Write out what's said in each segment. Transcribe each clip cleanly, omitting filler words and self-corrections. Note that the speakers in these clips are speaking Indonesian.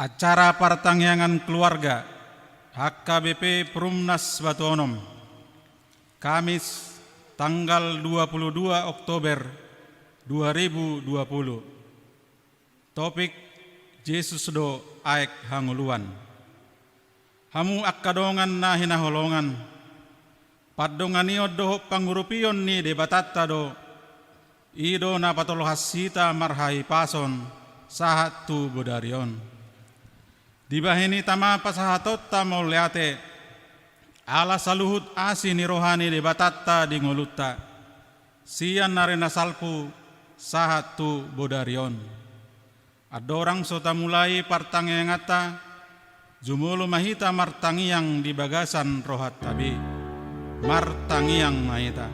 Acara pertangyangan keluarga HKBP Perumnas Batuonom Kamis tanggal 22 Oktober 2020. Topik Yesus do aek hanguluan. Hamu akkadongan na hinaholongan. Padonganio do pangurupion ni debatatta do. Ido na patolohasita marhai pason sahat tu bodarion. Dibahini tama pasahatot tamauliate ala saluhut asi ni rohani debatatta di ngolutta. Sian narena salpu sahat tu bodarion. Adorang sota mulai partangengata jumulu mahita martangiang di bagasan rohat tabi martangiang mahita.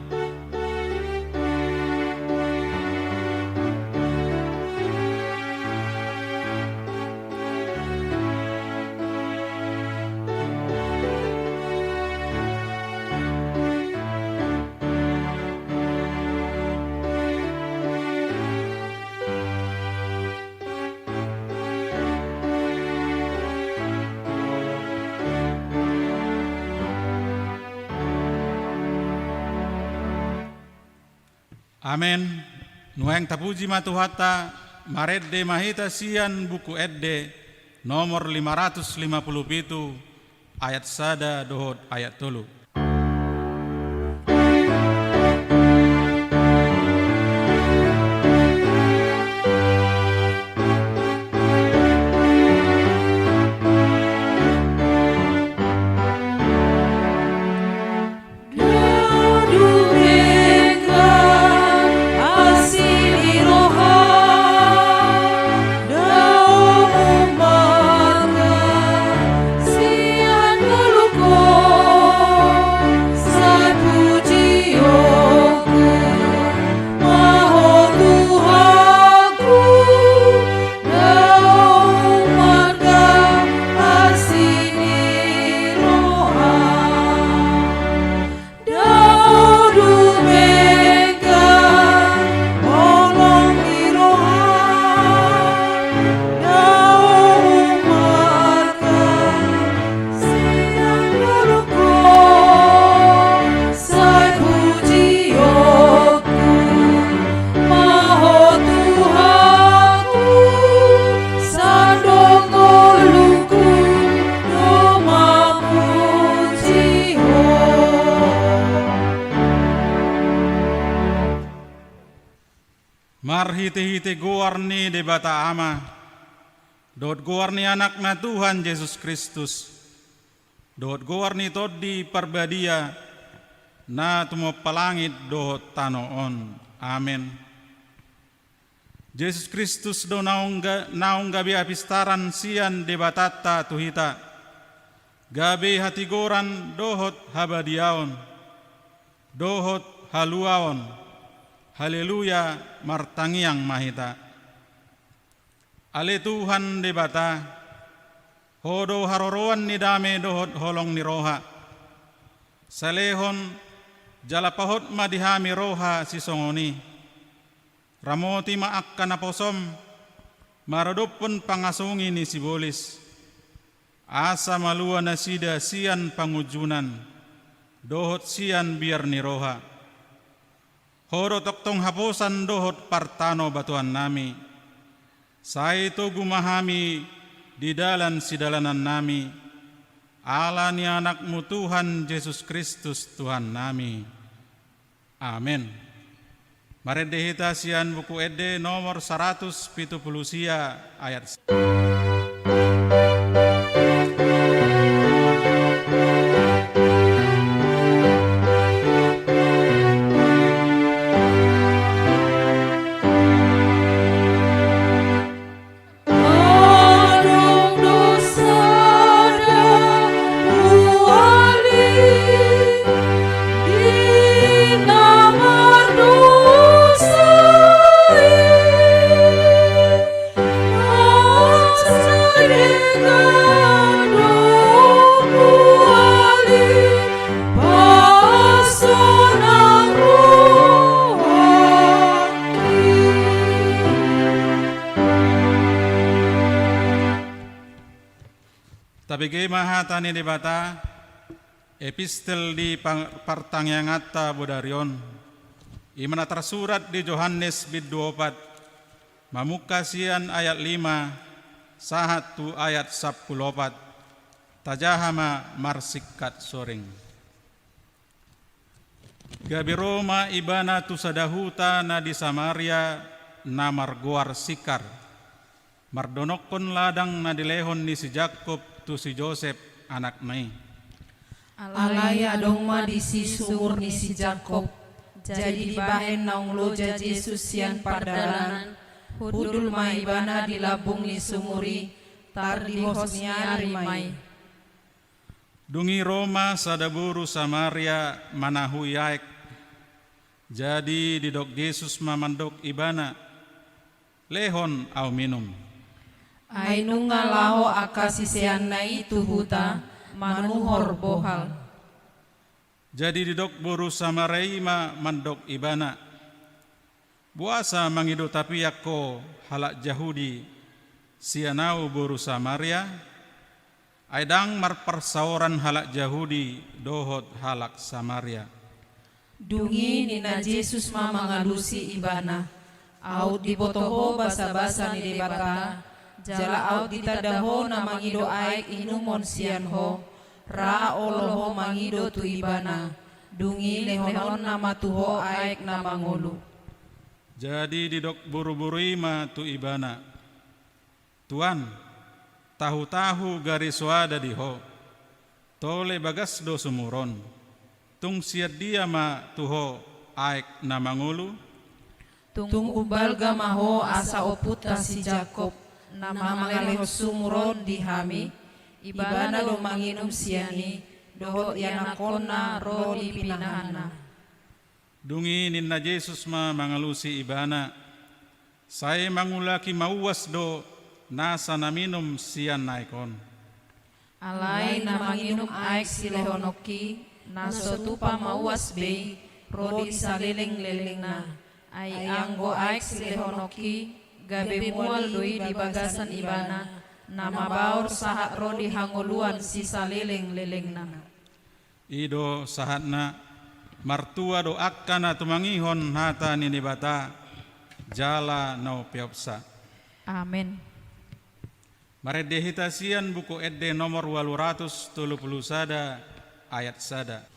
Amen. Nueng tapuji matuhata maredde mahita sian buku edde nomor 557 ayat sada dohot ayat 3. Marhite-hite goarni debata ama, dot goarni anak na Tuhan Yesus Kristus, dot goarni todi parbadia, na tumo palangit dot tanoon. Amen. Yesus Kristus do naung gabi apistaran sian debatata tuhita, gabi hatigoran dohot habadiaon, dohot haluaon. Haleluya martangiang mahita. Ale Tuhan debata, hodo haroroan ni dame dohot holong ni roha. Salehon jalapahot madihami roha si songoni. Ramoti maak kanaposom, maradopon pangasungi ni sibolis. Asa malua nasida sian pangujunan, dohot sian biar ni roha. Horo toktong haposan dohot partano batuan nami. Saito gumahami di dalan sidalanan nami. Ala ni anakmu Tuhan Yesus Kristus Tuhan nami. Amin. Maredehita sian buku edde nomor 170 sia ayat Dosa Tapi mahatani debata epistel di partangyangatta bodarion imana tersurat di Yohanes bid 24 mamukasian ayat 5 sahatu ayat 14 tajahama marsikat soring gabi Roma ibana tu sadahuta na di Samaria na margoar sikar mardonokon ladang na dilehon ni si Jakob tu si Joseph anak nai alaya dong ma di si sumur ni si Jakob jadi dibahen naung loja Yesus sian pardalanan hudul ma ibana di labung ni sumuri tar di hosnya rimai dungi Roma sadaburu Samaria manahu yaek jadi didok Yesus mamandok ibana lehon au minum Ainu ngalaho akasisean na itu huta manuhor bohal. Jadi didok buru Samaria mandok ibana buasa mangido tapi yakko halak Yahudi sianau buru Samaria aidang marpersaoran halak Yahudi dohot halak Samaria Dungi nina Yesus ma mangalusi ibana au dibotoho basa-basa ni debata jala au ditadaho na mangido aik inumon sianho ra oloho mangido tu ibana dungi lehonon nama tuho aik na mangulu jadi didok buru-buru ima tu ibana Tuan tahu-tahu garis wada diho tole bagas do sumuron tung siat dia ma tuho aik na mangulu tung ubalga maho asa oputa si Jakob nama mangaleho sumuron dihami ibana do manginum siani dohot yanakona ro di pinahana dungi ninna Yesus ma mangalusi ibana saya mangulaki mauwas do nasa na minum sian naikon alai na manginum aik silehonoki naso tupa mauwas bei ro di saleleng-leleng na ay anggo aik silehonoki gabe mual doi di bagasan ibana nama baur sahat ro di hangoluan sisa leleng-leleng na ido sahatna martua do akkana tumangihon hata nini bata jala no piopsa amin maredehitasian buku edde nomor 830 sada ayat sada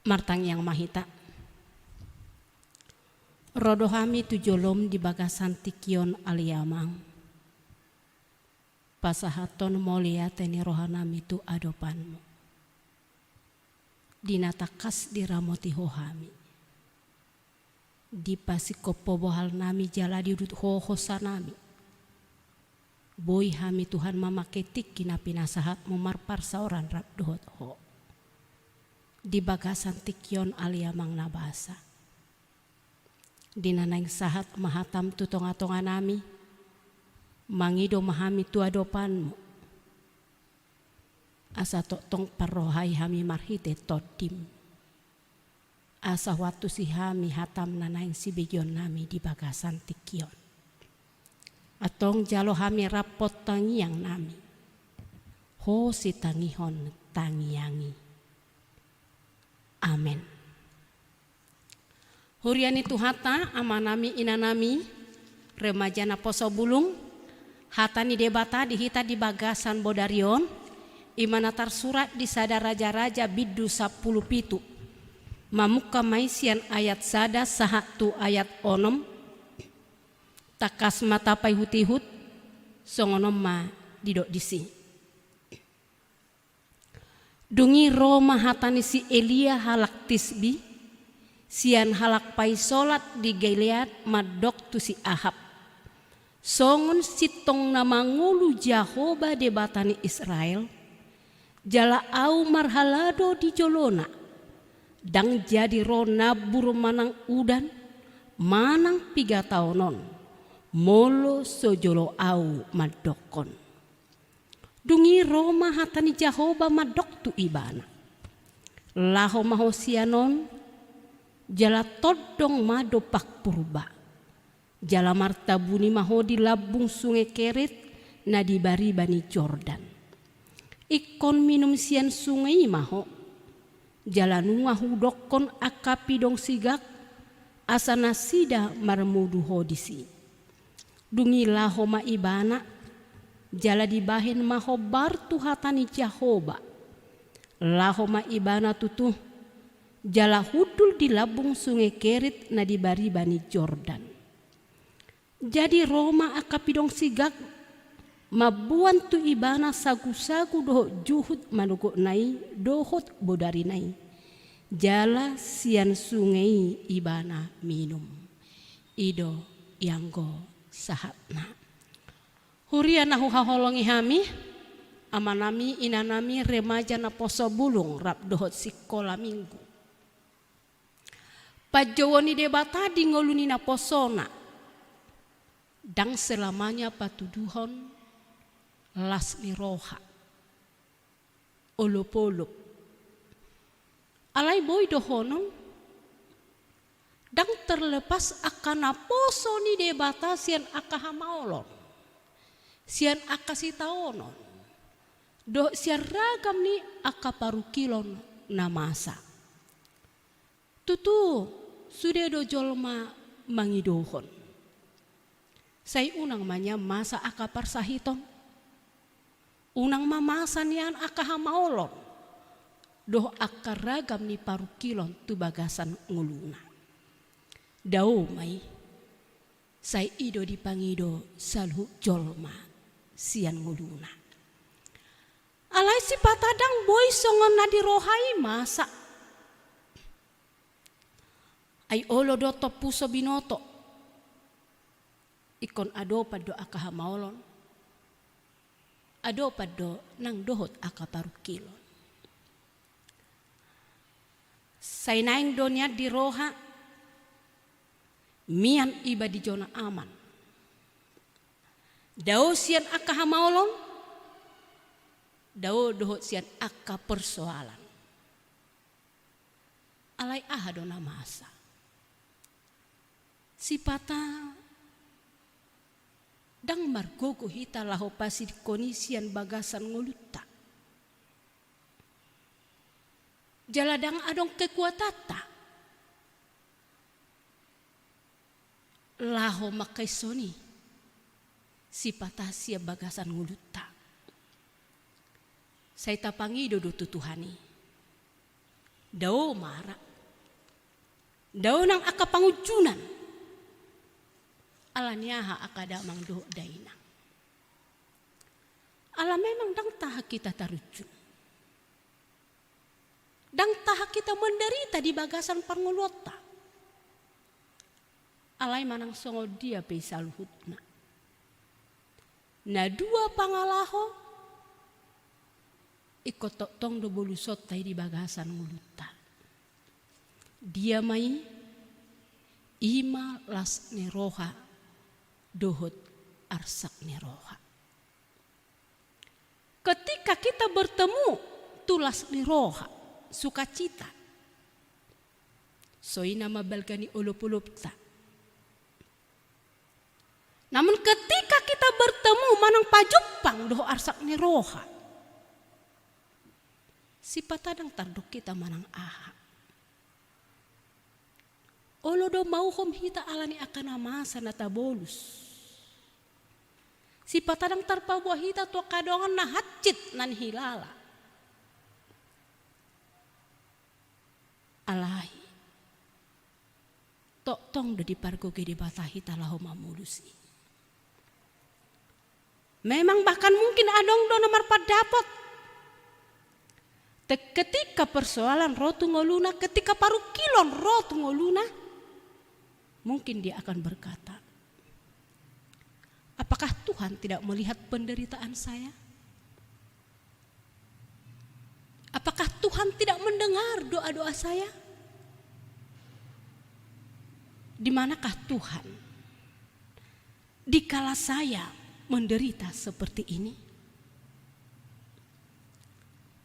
Martang yang mahita rodohami tujolom di bagasan tikion aliamang pasahaton molia teni rohanami tu adopanmu dinatakas diramoti hohami di pasikopo bohal nami jala di udut hohosa nami. Boy hami Tuhan mamaketik kina pinasahat memarpar sauran rap dohot ho. Di bagasan tikyon aliamang nabasa. Di nanang sahat mahatam tutonga-tonga nami. Mangido mahami tuadopanmu. Asa totong parohai hami marhite todim. Asa waktu si hami hatam nanang si begion nami di bagasan tikyon. Atong jalo hami rapot tangiang nami. Ho si tangihon tangiangi. Amen. Hurian itu hata amanami inanami remaja na poso bulung hata ni debata dihita di bagasan bodarion imana tarsurat di sada raja-raja biddu 10 pitu mamuka maisian ayat sada sahatu ayat onom takas mata pai hutihut songonom ma didok disi dungi Roma hatani si Elia halak tisbi sian halak pai solat di Gilead madok tu si Ahab songon sitong nama ngulu Jahoba debatani Israel jala au marhalado di jolona dang jadi ro nabur manang udan manang 3 tahunon molo sojolo au madokon dungi Roma hatani Jahoba madok tu ibana laho mahosianon jala todong mado pak purba jala martabuni maho di labung sungai Kerit na di bari bani Jordan ikon minum sian sungai maho jala nunga hudokon akapi dong sigak asana sida marmudu hodisi dungi laho ma ibana jala dibahin maho bartu hatani Jahoba laho ma ibana tutuh jala hudul di labung sungai Kerit na di bari bani Jordan jadi Roma akapidong sigak mabuan tu ibana sagu-sagu dohot juhud manugok nai dohot bodari nai jala sian sungai ibana minum ido yanggo sahatna hurian nahu haholongi hami amanami inanami remaja na poso bulung rap dohot sikola minggu pajawoni debata di ngoluni na posona dang selamanya patuduhon las liroha olop-olop alai boy dohonon dang terlepas akan poso ni debata sian akahamaolon sian akasitaonon do sian ragam ni akaparukilon namasa tutu sudah do jolma mangidohon say unang manya masa akapar sahiton unang mamasan yan akahamaolon doh akaragam ni parukilon tu bagasan nguluna dau mai say ido dipangido salhu jolma sian nguluna alai si patadang boy songon nadi rohai masa ay olo do topuso binoto ikon ado pado akahamaolon ado pado nang dohot akaparukilon say naing donya di roha mian iba di jona aman dao sian akahamaolon dao dohot sian aka persoalan alai ahado namasa sipata dang margogo hita laho pasir konisian bagasan ngoluta jaladang adong kekuatata laho makai soni sipata sia bagasan ngoluta saya tapangi dodo tutuhani dao mara dao nang akapangujunan alaniaha akada mangdo daina ala memang dang taha kita tarujun dang taha kita menderita di bagasan pangulota alai manang songo dia pe saluhutna. Na dua pangalaho ikut tong do bolusot tai di bagasan nguluta. Dia mai ima las neroha dohot arsak neroha. Ketika kita bertemu tulas neroha sukacita. Soina mabalgani olop-olopta. Namun ketika kita bertemu manang pajupang doh arsak neroha. Si patadang tarduk kita manang aha. Olo do mau hom hita alani akan amasa na tabolus. Si patadang tarpabuah hita tua kadongan na hacit nan hilala. Alai. Tok tong do dipargo ke di bata hita laho mamulusi. Memang bahkan mungkin adong do nomor padapot. Ketika persoalan rotu ngoluna, ketika paru kilon rotu ngoluna, mungkin dia akan berkata, apakah Tuhan tidak melihat penderitaan saya? Apakah Tuhan tidak mendengar doa-doa saya? Di manakah Tuhan dikala saya menderita seperti ini?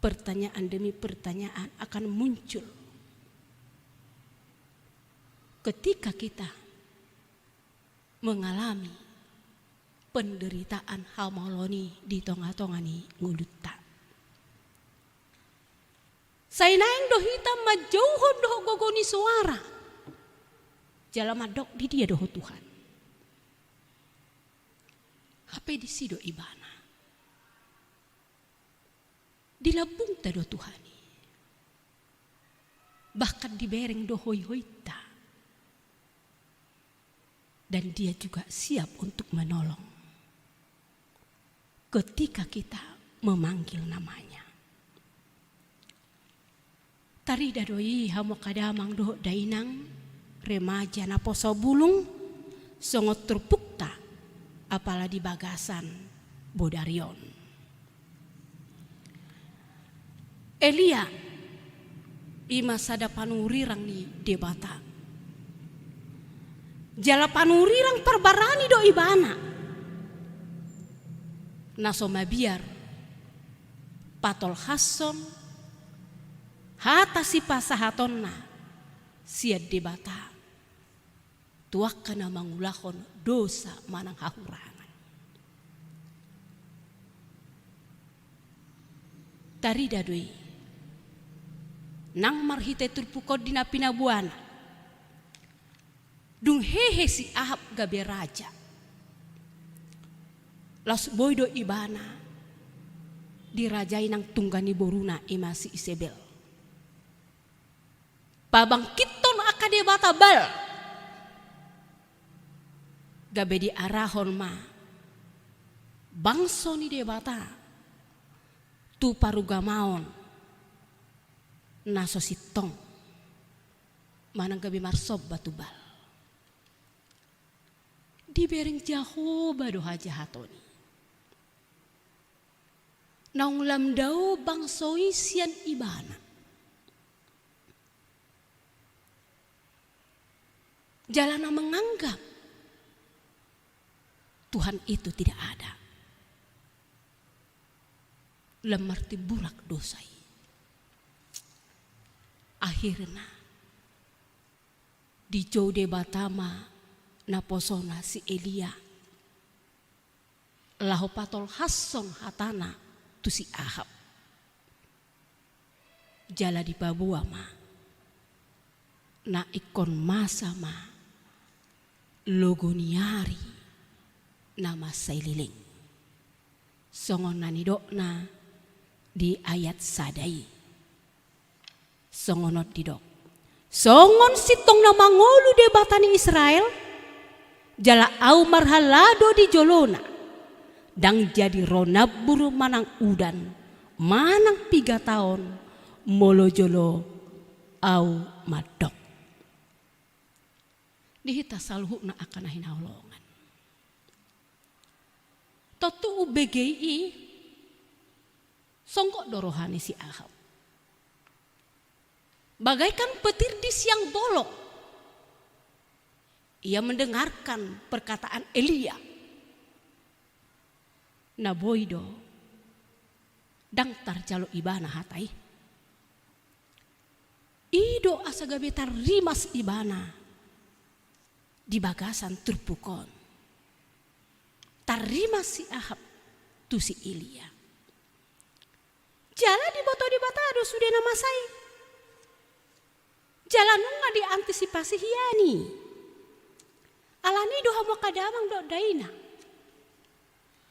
Pertanyaan demi pertanyaan akan muncul ketika kita mengalami penderitaan hamaloni di tonga-tongani ngulutta. Sainaeng doh hitam majauhon doh gogoni suara. Jalamadok di dia doh Tuhan. Hape di sido ibana. Dilabung ta do Tuhani. Bahkan dibereng do hoi-hoita. Dan dia juga siap untuk menolong. Ketika kita memanggil namanya. Tari dadoi hamo kadamang do dainang remaja na poso bulung songot terpukta apala di bagasan bodarion. Elia ima sada panurirang ni debata. Jala panurirang perbarani do ibana. Naso mabiar patol hason hata si pasahatonna siad debata. Tuak kana mangulakon dosa manang hahurangan. Tari dadoi nang marhite turpukod dina pinabuana. Dung hehe si Ahab gabe raja. Las boydo ibana dirajai nang tunggani boruna ima si Isabel. Pabangkiton akade bata bal. Gabe di arahon ma. Bangso ni debata. Tu parugamaon. Naso sitong. Manang gabe marsob batu bal. Di bereng Jahoba doha jahatoni. Naung lamdao bangsoi sian ibana. Jalana menganggap Tuhan itu tidak ada. Lemar tiburak dosai. Akhirnya di jode batama naposona si Elia laho patol hason hatana tu si Ahab. Jala di babua ma na ikon masa ma logoniari nama saililing. Songon nanidok na di ayat sadai. Songonot didok. Songon sitong na mangolu debatani Israel. Jala au marhalado di jolona. Dang jadi ronaburu manang udan. Manang 3 tahun. Molo jolo au madok. dihita saluhuna akan hinaulongan. Totu UBGI songgok dorohani si Ahab. Bagaikan petir di siang bolong. Ia mendengarkan perkataan Elia. Naboido dangtar jalo ibana hatai. Ido asagabetar rimas ibana di bagasan terpukon. Tarima si Ahab tu si Elia. Jalan di batado sudah nama saya. Jalan nggak diantisipasi hiani. Alani doha mau kadamang do daina.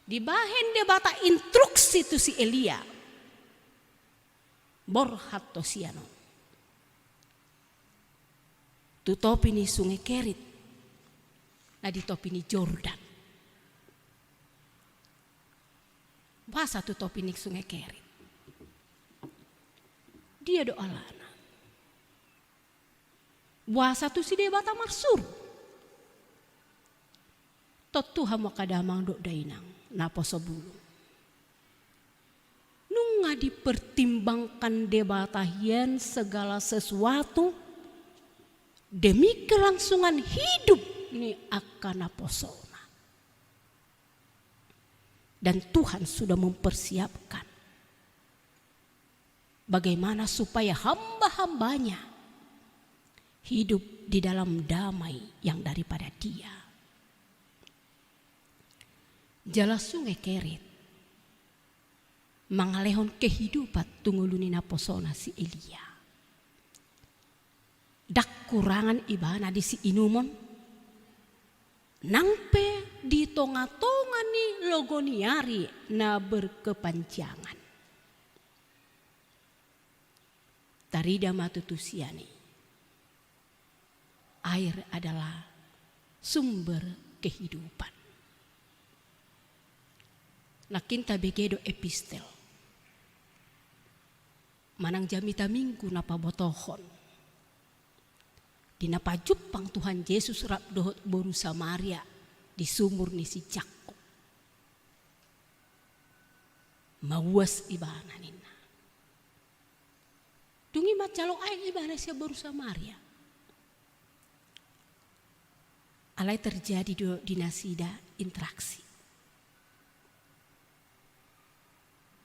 Di bahen dia bata instruksi tu si Elia. Borhat to siano. Tu topi ni sungai Kerit. Nah di topi ni Jordan. Bahasa tu topi ni sungai Kerit. Dia doa lana. Bahasa tu si dia bata marsur. Totu hamo kadamang do dainang napo sebulu. Nunga dipertimbangkan debata hien segala sesuatu demi kelangsungan hidup ni akan naposona. Dan Tuhan sudah mempersiapkan bagaimana supaya hamba-hambanya hidup di dalam damai yang daripada Dia. Jala sungai Kerit mangalehon kehidupan tungguluni naposona si Elia. Dak kurangan ibana di si inumon nangpe di tonga-tonga ni logoniari na berkepanjangan. Tarida matutusiani. Air adalah sumber kehidupan. Nakinta begedo epistel. Manang jamita minggu napa botohon. Di napa jupang Tuhan Yesus rap dohot boru Samaria di sumur ni si Jakob. Mawas ibana nina. Dungi macalo ay ibana siya boru Samaria. Alai terjadi do dinasida interaksi.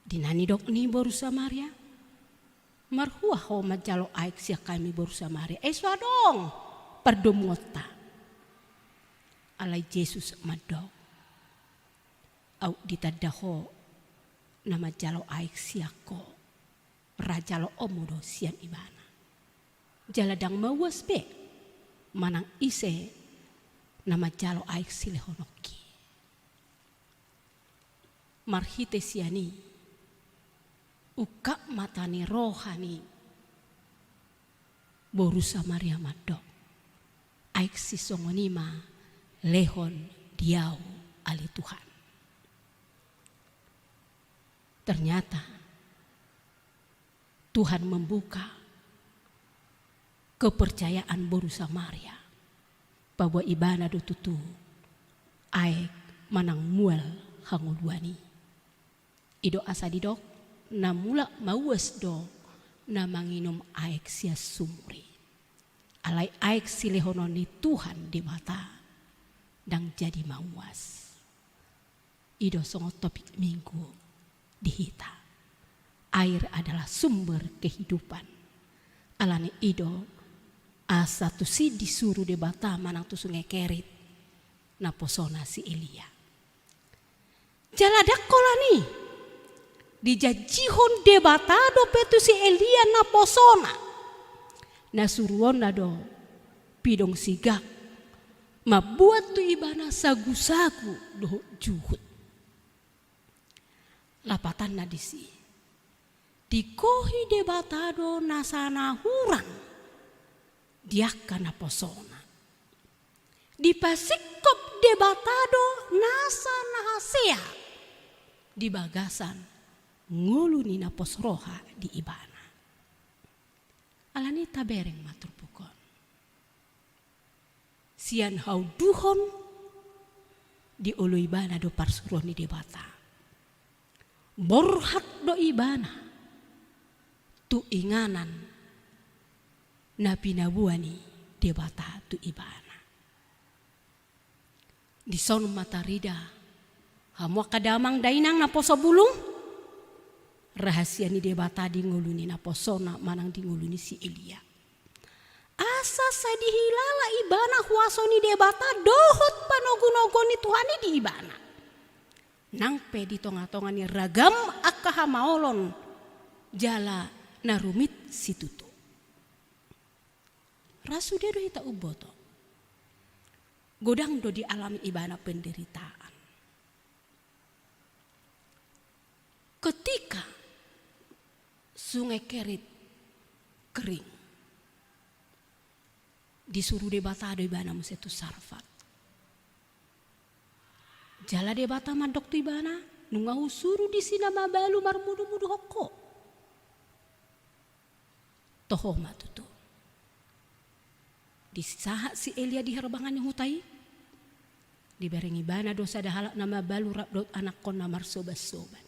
Dinani dok ni boru Samaria. Marhuah ho majalo aik siya kami boru Samaria. Swadong perdomota. Alai Yesus madok. Au ditadaho nama jalo aik siya ko. Rajalo omodo siyan ibana. Jaladang mawas be. Manang ise nama jalo aik silehonoki. Marhite siani. Uka matani rohani boru Samaria madok. Aik si songonima lehon diau ali Tuhan. Ternyata Tuhan membuka kepercayaan boru Samaria bahwa ibana do tutu aik manang mual hangulwani. Ido asa didok na mula mawas do na manginum aik sia sumuri. Alai aik silehono ni Tuhan di mata dan jadi mawas. Ido songo topik minggu dihita. Air adalah sumber kehidupan. Alane ido asa tu si disuruh di bata manang tu sungai Kerit na posona si Elia. Jaladak kolani dijajihon debatado petu si Elia na posona na suruon na do pidong sigak mabuat tu ibana sagu-sagu do juhut lapatan na disi dikohi debatado na sana hurang diaka na posona dipasikop debatado nasa nahasea di bagasan ngulu ni napos roha di ibana. Alani tabereng maturpukon. sian hau duhon di ulu ibana do parsuron ni debata. Borhat do ibana tu inganan na pinabuani debata tu ibana. Di son matarida hamu kadamang dainang na poso bulung rahasia ni debata di nguluni na posona manang di nguluni si Elia. Asa saya dihilala ibana huaso ni debata dohot panogu-nogo ni Tuhani di ibana. Nang pe di tonga-tonga ni ragam akaha maolon jala narumit situtu. Rasu dedo hita uboto. Godang do di alami ibana penderitaan. Ketika sungai Kerit kering, disuruh debata do ibana musetu Sarfat. Jala debata mandok tu ibana nungau suruh di sina mabalu marmudu-mudu hoko. Toho matutu. Di saat si Elia di herbangan yang hutai, dibereng ibana dosa dahalak nama balu rabdot anak kon namar sobat-sobat.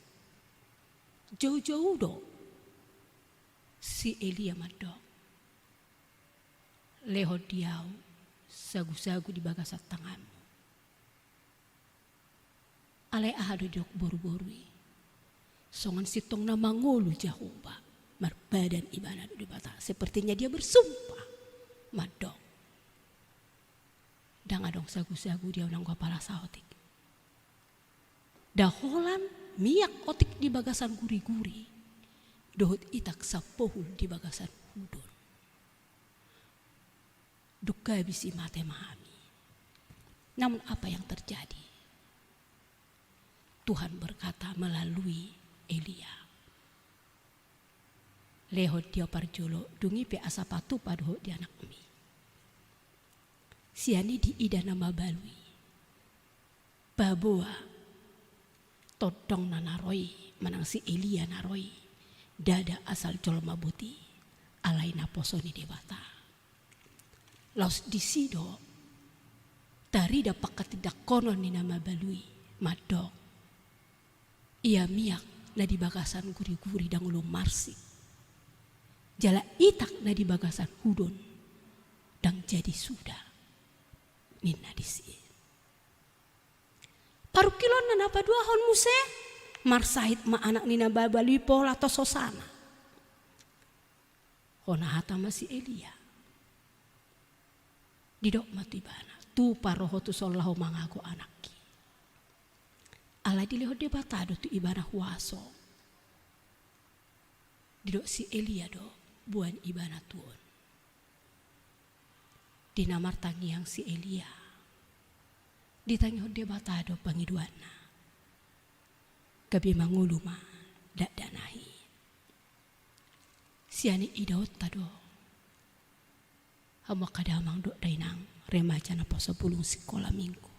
Jauh-jauh do si Elia madok. Leho diau sagu-sagu di bagasat tanganmu. Alai ahadu dok boru-borui. Songan sitong nama ngolu Jahoba. Marbadan ibana di bata. Sepertinya dia bersumpah. Madok. Dang adong sagu-sagu dia unang kepala saotik. Daholan miak otik di bagasan guri-guri. Dohut itak sapohul di bagasan hudon. Duka bisi mate mahami. Namun apa yang terjadi? Tuhan berkata melalui Elia. Lehot dia parjolo dungi pe asapatu padho di anak mi. Siani di ida nama balui. Baboa todong nanaroi manang si Elia naroi. Dada asal jolma buti alaina posoni debata. Laus disido tarida pakat tidak konon ni nama balui madok. Ia miak na di bagasan guri-guri dang ulung marsi. Jala itak na di bagasan hudon dang jadi sudah. Nina disi. Parukilon na napa dua hon muse marsahit ma anak nina babalui pola to sosana. Hona hata masih Elia. Didok mati bana tu paroho tu sollahu mangaku anaki. Ala diliho debatado tu ibana huaso. Didok si Elia do buan ibana tuon. Dinamar tangi yang si Elia. Ditangi ho debatado pangiduana. Gabi manguluma dak danahi. Siani idaot tado. Hama kadamang dok dainang remaja na poso pulung sekolah minggu.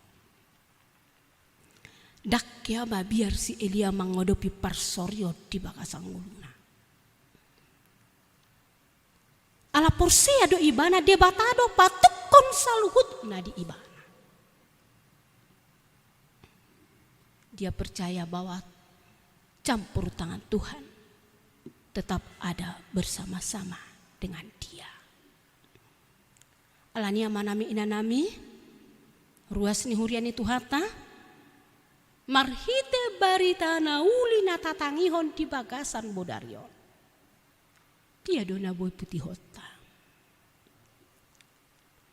Dak ya ma biar si Elia mengodopi parsoryo di bakasang nguluna. Ala porsia do ibana debatado patukon saluhut na di ibana. Dia percaya bahwa campur tangan Tuhan tetap ada bersama-sama dengan dia. Alania manami inanami ruas ni huriani tuhata. Marhite barita nauli na tatangihon di bagasan bodarion. Dia dona boy putih hota.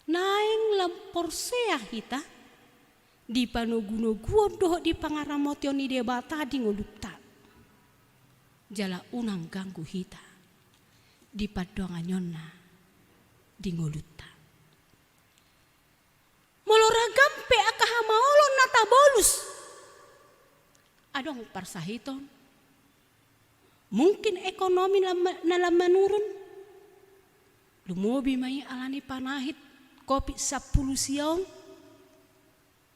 Naing lampor sea hita. Di panuguno-guon doh di pangaramotion ni debata di ngulupta. Jala unang ganggu hita. Di padonganyonna di ngulupta. Moloragam pe akahamaolon nata bolus. Adong parsahiton. Mungkin ekonomi nalam menurun. Lumobi mai alani panahit kopi 10 siang.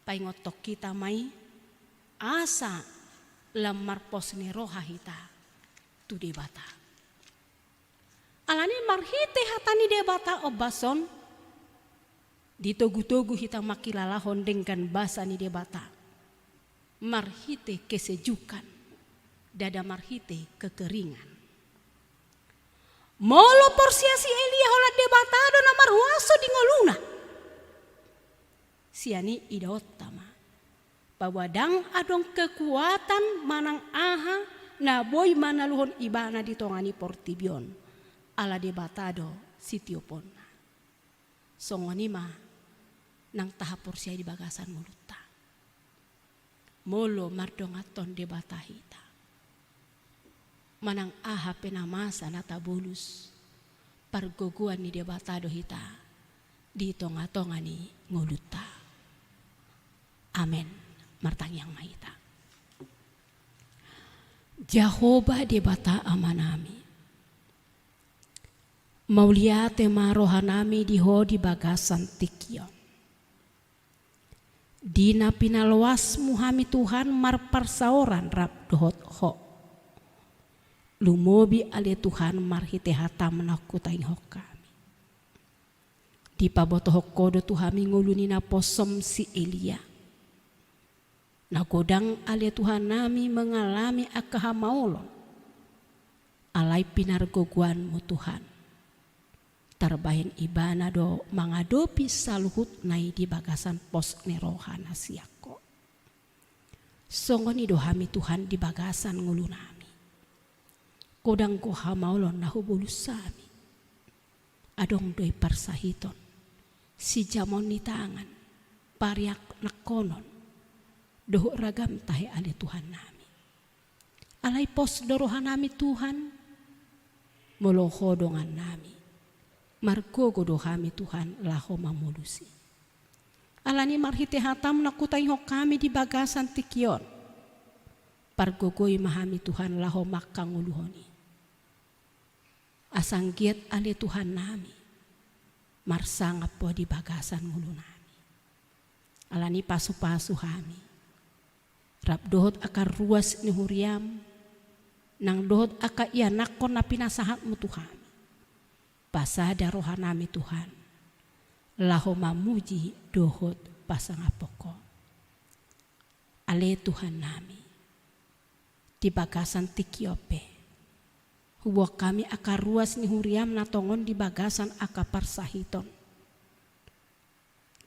Paingotok kita mai asa lamar posne roha hita tu debata. Alani marhite hatani debata obason Ditogu-togu hita makilalahon dengan bahasa ni debata. Marhite kesejukan, dada marhite kekeringan. Molo porsiasi Elia hola debatado na marhuaso di ngoluna. Siani idotama. Pawadang adong kekuatan manang aha na boy manaluhon ibana ditongani portibion. Ala debatado sitioponna. Songonima nang tahap porsia di bagasan muluta. Molo mardongaton debata hita. Manang aha penamasa nata bulus. Pargoguan ni debatado hita. Di tonga-tongani nguluta. Amen. Martang yang mahita. Jehovah debata amanami. Mauliate marohanami diho di bagasan tikion. Dina pinalwas muhami Tuhan marparsaoran rap dohot ho. Lumobi ale Tuhan marhite hata menakutain ho kami. Di paboto hokodo Tuhami ngulunina posom si Elia. Nagodang ale Tuhan nami mengalami akahamaulon. Alai pinargoguanmu Tuhan. Tarbahin ibana do mangadopi saluhut nai di bagasan pos nerohana siako. Songoni dohami Tuhan di bagasan ngulunami. Kodang ko hamaulon nahubulus sami. Adong doi parsahiton. Si jamon ni tangan. Pariak nakonon. Doho ragam tahe ale Tuhan nami. Alai pos dorohanami Tuhan. Moloho dongan nami. Margogo dohami Tuhan laho mamulusi. Alani marhite hatam nakutai ho kami di bagasan tikion. Pargogoi mahami Tuhan laho makang uluhoni. Asanggiat ale Tuhan nami. Marsangap po di bagasan ngulu nami. Alani pasu-pasu hami. Rap dohot akar ruas ni huriam. Nang dohot aka iya nakon na pinasahat mu Tuhan. Pasada rohanami Tuhan. Laho mamuji dohot pasangapoko. Ale Tuhan nami. Di bagasan tikiope. Huwa kami akar ruas ni huriam natongon di bagasan akapar sahiton.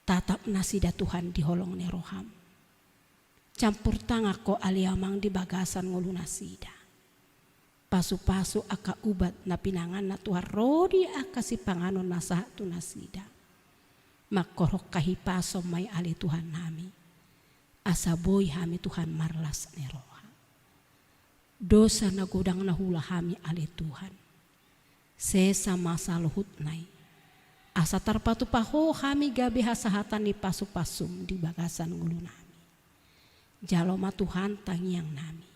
Tatap nasida Tuhan di holong ni roham. Campur tangako aliamang di bagasan ngulu nasida. Pasu-pasu aka ubat na pinangan na Tuhan rodi aka si panganon na sa tunasida. Makorok kahipaso may ali Tuhan nami. Asaboy hami Tuhan marlas ni roha. Dosa na gudang nahula hami ali Tuhan. Sesa masa luhut nai. Asa tarpatupaho hami gabi hasahatan ni pasu-pasum di bagasan ngulu nami. Jaloma Tuhan tangiang nami.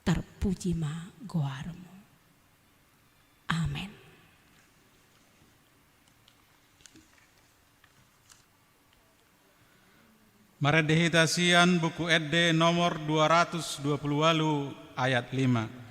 Terpuji ma goarmu. Amin. Maredehitasian buku Ede nomor 228 ayat 5.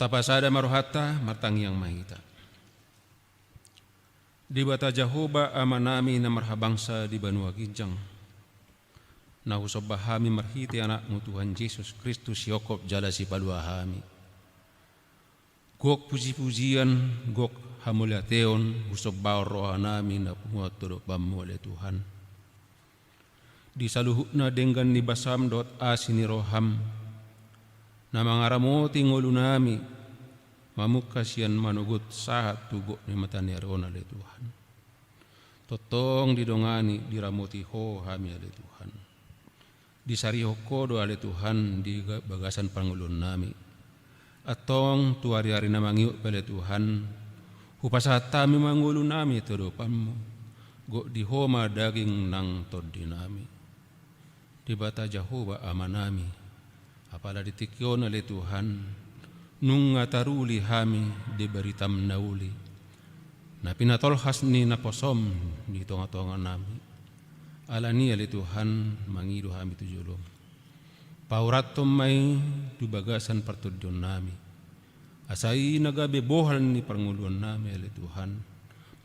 Tapasada marohata martang yang mahita. Di bata Jehovah amanami na marhabangsa di banua ginjang. na husobahami marhiti anakmu Tuhan Yesus Kristus Yokop jala si paluahami. Gok puji-pujian, gok hamuliateon, husobao rohanami na punguat todo pamu oleh Tuhan. Di saluhutna dengan ni basam dot asini roham, na mangaramoti ngulunami, mamukasian manugut sahat tugok ni matani arona oleh Tuhan. Totong didongani diramoti ho hami oleh Tuhan. Disariho kodo oleh Tuhan di bagasan pangulun nami. Atong tu hari-hari na mangiut oleh Tuhan. Hupasatami mangulun nami todopanmu. Go di homa daging nang todi nami. Di bata Jehovah amanami. Apala ditikyon oleh Tuhan. Nung ataruli hami di beritam nauli. Na pinatolhas ni naposom di tonga-tonga nami. Alani ali Tuhan mangido hami tujulong. Pauratom may dubagasan partudyon nami. Asai nagabe bohal ni panguluan nami ali Tuhan.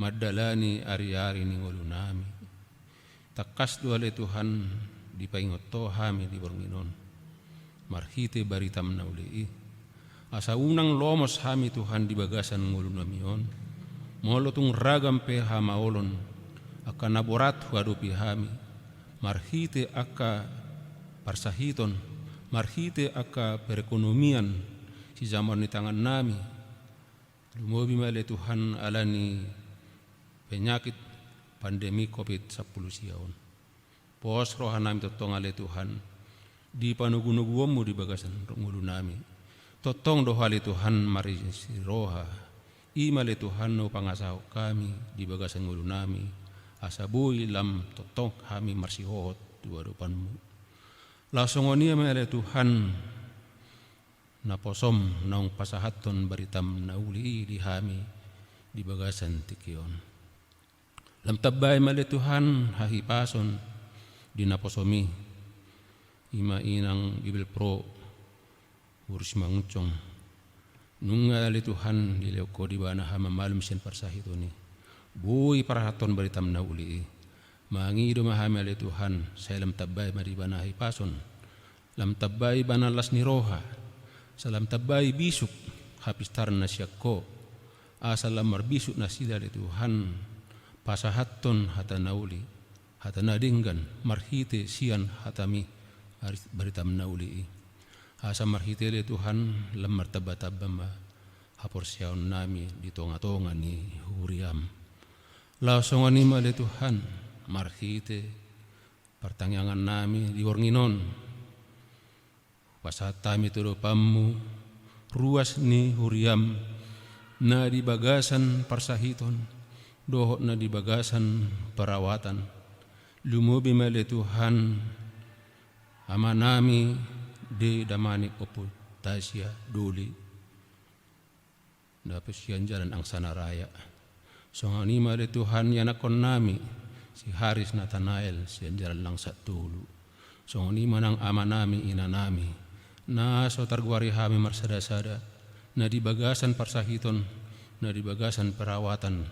Madalani ari-ari ni ngulo nami. Takas do ali Tuhan di paingoto hami di bornginon. Marhite baritam na uli. Asa unang lomos hami Tuhan di bagasan ngulo nami on. Molotung ragam pe hamaolon. Aka naborat huadupi hami, marhite aka parsahiton, marhite aka perekonomian si zaman ni tangan nami. Lumobi male Tuhan alani penyakit pandemi COVID-10 siaon. Pos rohan nami totong ale Tuhan di panugu-nuguomu di bagasan ngulu nami. Totong dohali Tuhan mari si roha. Imale Tuhan no pangasaho kami di bagasan ngulu nami. Asabuy lam totong kami marsihot dua depanmu. Lasongonia mele Tuhan naposom naung pasahaton baritam nauli di hami di bagasan tikion. Lam tabay mele Tuhan hahipason di naposomi ima inang ibil pro urus mangucong nunga le Tuhan di leuko di bana hama malum sen parsahitoni. Bui parahaton baritam na uli. Mangido mahami ali Tuhan. Saya lam tabay maribanahi pason. Lam tabay banalas ni roha. Sa lam tabay bisuk. Hapistar na siya ko. Asa lam marbisuk na sila ali Tuhan. Pasahaton hata na uli. Hata na dinggan. Marhite siyan hatami baritam na uli. Asa marhite ali Tuhan. Lam martaba-taba ma. Haporsyaon nami di tonga-tonga ni huriam. Langsung anima le Tuhan marhite pertangyangan nami di warnginon pasatami todo pammu ruas ni huriam na di bagasan parsahiton dohot na di bagasan perawatan lumubi male Tuhan amanami di damani opo tasya duli dapat sian jalan angsana raya. Songanima le Tuhan yanakon nami si Haris Nathanael si anjaran lang sa tulu. Songanima nang ama nami ina nami na so targuari hami marsada-sada na di bagasan parsahiton na di bagasan perawatan.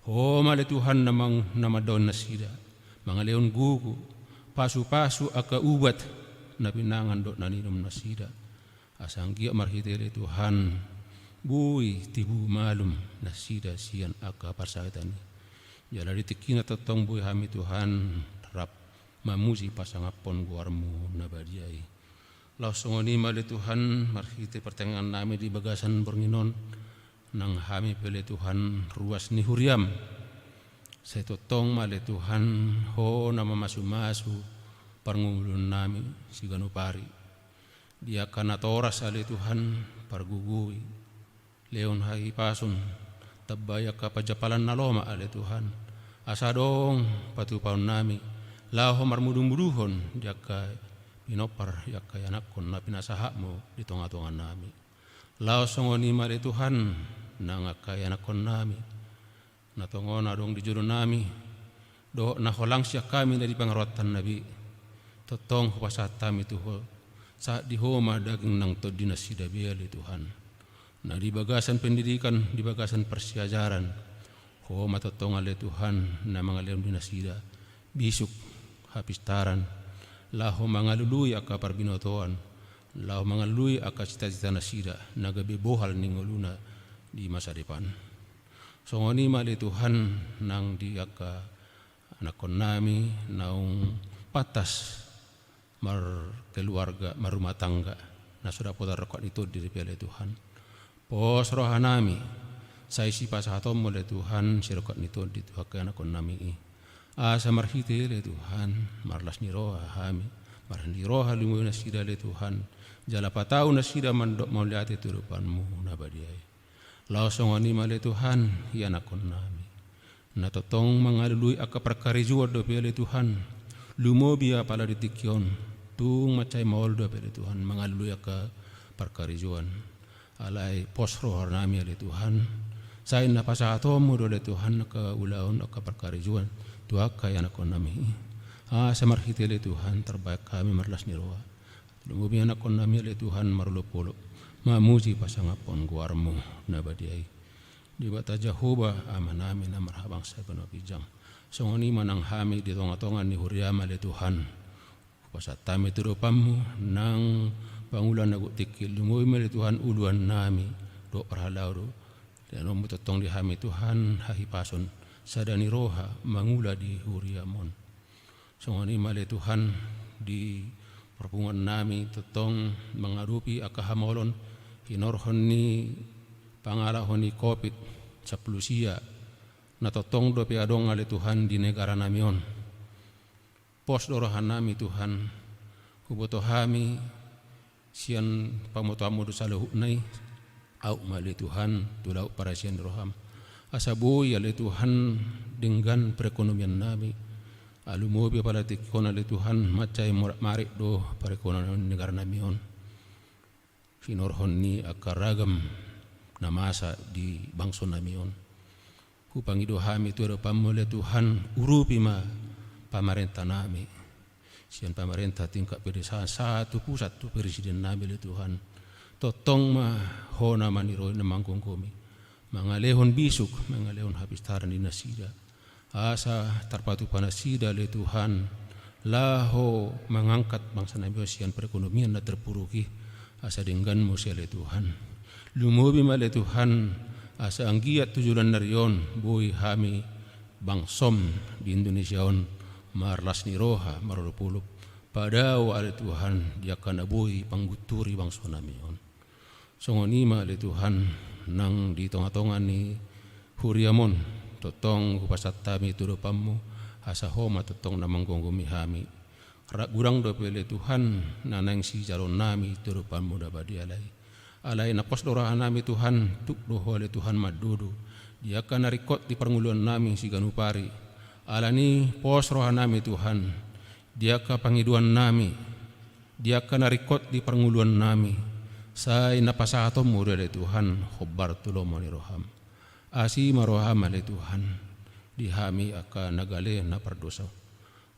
Ho male Tuhan namang namadon na sida mga leon gugu pasu-pasu aka ubat na pinangan do naninom na sida. Asang giya marhite le Tuhan bui tibu malum na sida siyan aka parsahitani. Jala ditikina totong bui hami Tuhan rap mamusi pasangapon guarmu na badiai. Langsung ni mali Tuhan marhite pertengahan nami di bagasan bornginon nang hami pele Tuhan ruas ni huriam. Saya totong mali Tuhan ho nama masu-masu parngulun nami si ganupari. Dia kana toras ali Tuhan pargugui. Leon hai pasun tabaya kapajapalan na loma ale Tuhan asadong patupaon nami laho marmudung-muduhon jaka pinopar jaka yanakon na pinasahakmo di tonga-tonga nami lao songoni mare Tuhan nangaka yanakon nami natongon adong di juro nami do naholang siya kami na di pangarotan nabi totong hupasatami tuho sa dihoma daging nang to dinasidabiya li Tuhan. Na di bagasan pendidikan, di bagasan persiajaran, ho matotong ale Tuhan na mga leon dinasida, bisuk, hapistaran, laho mangalului aka parbinotoan, laho mangalului aka cita-cita nasida nagabe bohal ningoluna di masa depan. Songoni mali Tuhan nang di aka anakon nami naung patas mar keluarga marumah tangga na sudah potar rekod itu diri pele Tuhan. Pos rohanami sai si pasatom oleh Tuhan si rekod itu di Tuhan anakon nami asa marhite le Tuhan marlas ni roha hami marhandi roha limu nasida le Tuhan jala patau nasida mandok mauliati turupanmu nabadiai laosong ani male Tuhan ya anakon nami na totong mangalului aka perkarijuan do pele Tuhan lumo bia pala ditikyon tung macai maol do pele Tuhan mangalului aka perkarijuan alai posro nami le Tuhan sain na pasatom do le Tuhan ka ulaon aka perkarijuan tuaka yang nakon nami samarhite le Tuhan terbaik kami marlas ni roa lumbi anakon nami le Tuhan marulopolo mamuji pasangapon guarmu nabadiai di bata Jehovah amanami na marhabang sa panopijang songoni manang hami di tonga-tongan ni huriama le Tuhan pasatami turupamu nang pangulan nagu tikil lumbi le Tuhan uluan nami do parhalau do dan totong di hami Tuhan hahipason sadani roha mangula di huriamon songani male Tuhan di perpungan nami totong mengarupi akahamolon hinorhoni pangalahoni covid 10 sia na totong do piadong ale Tuhan di negara namion pos dorohan nami Tuhan kuboto hami sian pamotamu do saluhu nai au male Tuhan tulau para sian roham asaboy ale Tuhan dengan perekonomian nami alumobi pada tikona ale Tuhan macai marik do perekonomian negara namion sinorhon ni akaragam na masa di bangso namion hupangido hami tu pamu ale Tuhan urupi ma pamarentah nami sian pamarentah tingkat pedesaan satu pusat tu presiden nami ale Tuhan totong ma hona maniro na mangkong komi mangalehon bisuk mangalehon habis taran di nasida asa terpatu panasida le Tuhan laho mengangkat bangsa nabi sian perekonomian na terpuruki asa dengan musia le Tuhan lumobi male Tuhan asa anggiat tujuan narion boy hami bangsom di Indonesia on marlas ni roha marolopulup padao ale Tuhan dia kana boy pangguturi bangsa namion songoni male Tuhan nang di tonga-tonga ni huriamon totong hupasatami turupamu asa homa totong namang gonggumi hami gurang do pele Tuhan nanang si jaron nami turupamu dabadi alai na pos dorahan nami Tuhan tuk doho ale Tuhan madudu dia kan narikot di pernguluan nami si ganupari alani pos rohan nami Tuhan dia ka pangiduan nami dia kan narikot di pernguluan nami sai napasato mure le Tuhan khobar tulo moni roham asi maroham le Tuhan di hami aka nagale na perdosa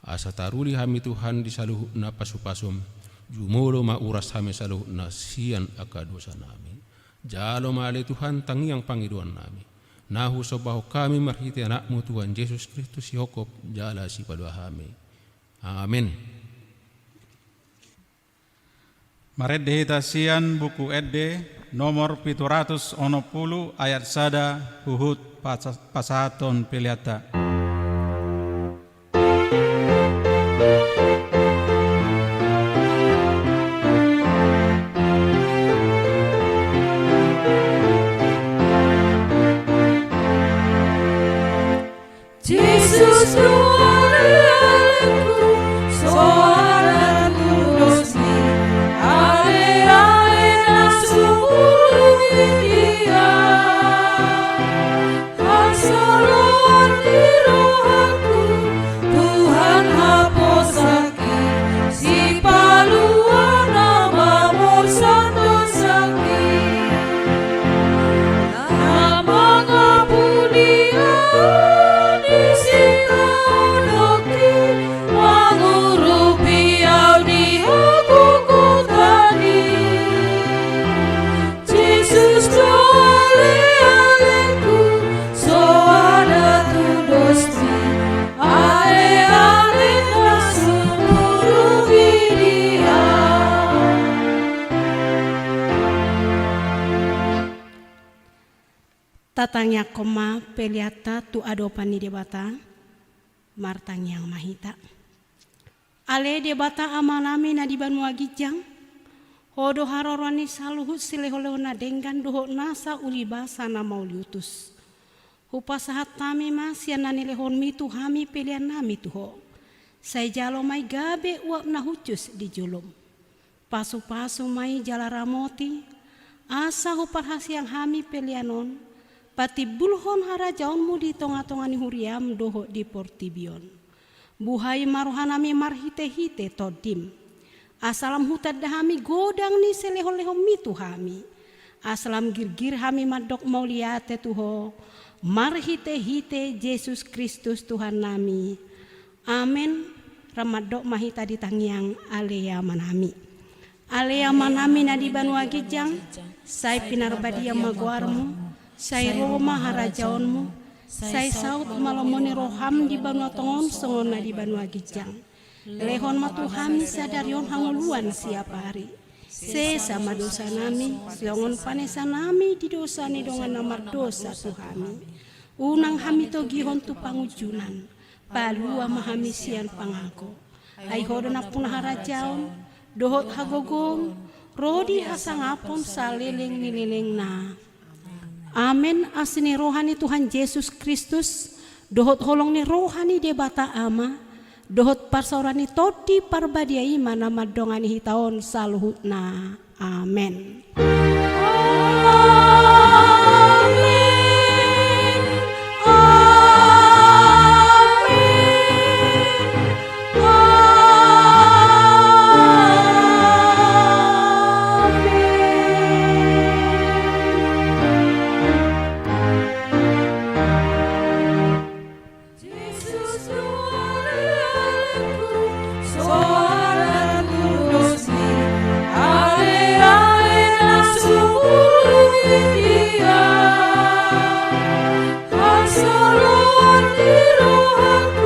asa taruli hami Tuhan di saluh na pasupasum jumulo ma uras hami saluh na sian aka dosa nami jalo ma le Tuhan tangiang pangiduan nami nahu sobahu kami marhiti anakmu Tuhan Yesus Kristus Yokop jala si padua hami amin. Maredde hitasian buku edde nomor 710 ayat sada huhut pasaton piliata. Jesus Dia, Hasaloni. Tatangnya koma peliata tu adopani debata martang yang mahita. Ale debata amanami na di Banua Gijang. Hodo harorani saluhut silehole-na denggan doho nasa ulibasa na mauliutus. Hupa sahat tami masya nani lehon mitu hami pelian nami tuho. Saya jalo mai gabe uap na hucus di julum. Pasu-pasu mai jala ramoti. Asa hupar hasiang hami pelianon. Pati bulhon harajaonmu di tonga-tongani huriam doho di Portibion. Buhai maruhanami marhite-hite todim. Asalam hutad dahami godang ni selehon-lehon mitu hami. Asalam girgir hami madok mauliate tuho. Marhite-hite Yesus Kristus Tuhan nami. Amin. Ramadok mahita di tangiang alea manami. Alea manami na di Banua Gijang. Sai pinarbadia maguarmu. Sai Roma harajaonmu, sai saut malamoni roham di Banua Tongon songona di Banua Gijang. Lehon matuhami sadarion hanguluan siapa hari. Se sama dosa nami, selongon panesa nami di dosa ni dongan namar dosa tuhami. Unang hami to gihon tu pangujunan, palua mahami sian pangako. Ai hodon apun harajaon, dohot hagogong, rodi hasangapon saleleng nileleng na. Amin. Asini rohani Tuhan Yesus Kristus dohot holong ni rohani debata ama dohot parsaurani todi parbadiai mana madongani hitaon saluhutna. Amin. Asalon di rohan